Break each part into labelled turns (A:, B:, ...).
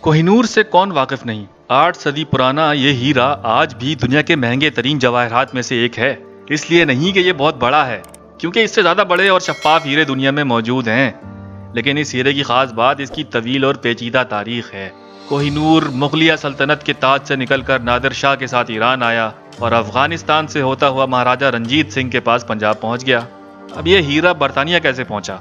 A: کوہ نور سے کون واقف نہیں؟ 8 صدی پرانا یہ ہیرا آج بھی دنیا کے مہنگے ترین جواہرات میں سے ایک ہے۔ اس لیے نہیں کہ یہ بہت بڑا ہے، کیونکہ اس سے زیادہ بڑے اور شفاف ہیرے دنیا میں موجود ہیں، لیکن اس ہیرے کی خاص بات اس کی طویل اور پیچیدہ تاریخ ہے۔ کوہ نور مغلیہ سلطنت کے تاج سے نکل کر نادر شاہ کے ساتھ ایران آیا اور افغانستان سے ہوتا ہوا مہاراجہ رنجیت سنگھ کے پاس پنجاب پہنچ گیا۔ اب یہ ہیرا برطانیہ کیسے پہنچا؟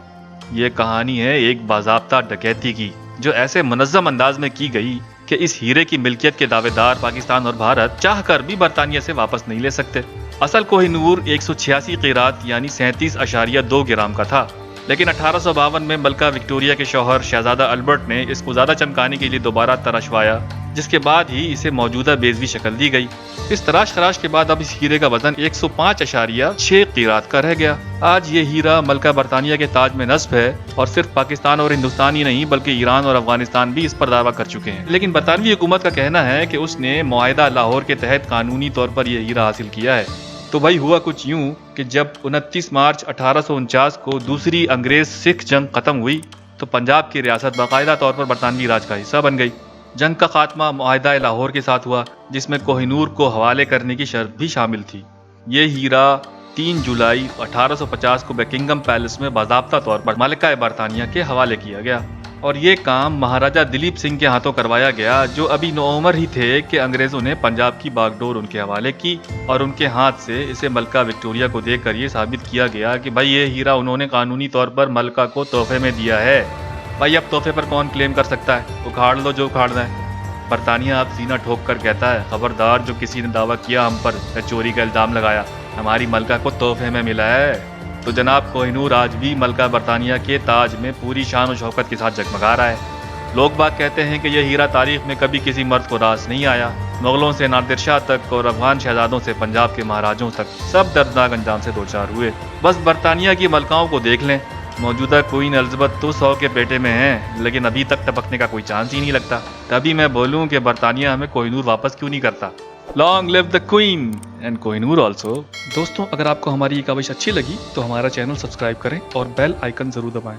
A: یہ کہانی ہے ایک باضابطہ ڈکیتی کی، جو ایسے منظم انداز میں کی گئی کہ اس ہیرے کی ملکیت کے دعوے دار پاکستان اور بھارت چاہ کر بھی برطانیہ سے واپس نہیں لے سکتے۔ اصل کوہ نور 186 قیرات یعنی 37.2 گرام کا تھا، لیکن 1852 میں ملکہ وکٹوریہ کے شوہر شہزادہ البرٹ نے اس کو زیادہ چمکانے کے لیے دوبارہ تراشوایا، جس کے بعد ہی اسے موجودہ بیضوی شکل دی گئی۔ اس تراش خراش کے بعد اب اس ہیرے کا وزن 105.6 قیرات کا رہ گیا۔ آج یہ ہیرا ملکہ برطانیہ کے تاج میں نصب ہے، اور صرف پاکستان اور ہندوستان ہی نہیں بلکہ ایران اور افغانستان بھی اس پر دعویٰ کر چکے ہیں۔ لیکن برطانوی حکومت کا کہنا ہے کہ اس نے معاہدہ لاہور کے تحت قانونی طور پر یہ ہیرا حاصل کیا ہے۔ تو بھائی ہوا کچھ یوں کہ جب 29 مارچ 1849 کو دوسری انگریز سکھ جنگ ختم ہوئی تو پنجاب کی ریاست باقاعدہ طور پر برطانوی راج کا حصہ بن گئی۔ جنگ کا خاتمہ معاہدہ لاہور کے ساتھ ہوا، جس میں کوہ نور کو حوالے کرنے کی شرط بھی شامل تھی۔ یہ ہیرا 3 جولائی 1850 کو بکنگم پیلس میں باضابطہ طور پر ملکہ برطانیہ کے حوالے کیا گیا، اور یہ کام مہاراجہ دلیپ سنگھ کے ہاتھوں کروایا گیا، جو ابھی نوعمر ہی تھے کہ انگریزوں نے پنجاب کی باغ ڈور ان کے حوالے کی، اور ان کے ہاتھ سے اسے ملکہ وکٹوریہ کو دے کر یہ ثابت کیا گیا کہ بھائی یہ ہیرا انہوں نے قانونی طور پر ملکہ کو تحفے میں دیا ہے۔ بھائی اب تحفے پر کون کلیم کر سکتا ہے؟ اکھاڑ لو جو اکھاڑنا ہے۔ برطانیہ اب سینہ ٹھوک کر کہتا ہے، خبردار جو کسی نے دعویٰ کیا ہم پر یا چوری کا الزام لگایا، ہماری ملکہ کو تحفے میں ملا ہے۔ تو جناب کوہ نور آج بھی ملکہ برطانیہ کے تاج میں پوری شان و شوکت کے ساتھ جگمگا رہا ہے۔ لوگ بات کہتے ہیں کہ یہ ہیرا تاریخ میں کبھی کسی مرد کو راس نہیں آیا۔ مغلوں سے نادر شاہ تک اور افغان شہزادوں سے پنجاب کے مہاراجوں تک سب دردناک انجام سے دوچار ہوئے۔ بس برطانیہ کی ملکاؤں کو دیکھ لیں، موجودہ کوئین الزبتھ تو 100 کے پیٹے میں ہیں، لیکن ابھی تک ٹپکنے کا کوئی چانس ہی نہیں لگتا۔ تبھی میں بولوں کہ برطانیہ ہمیں کوہ نور واپس کیوں نہیں کرتا۔ Long live the queen and Kohinoor also. دوستوں، اگر آپ کو ہماری یہ کاوش اچھی لگی تو ہمارا چینل سبسکرائب کریں اور بیل آئیکن ضرور دبائیں۔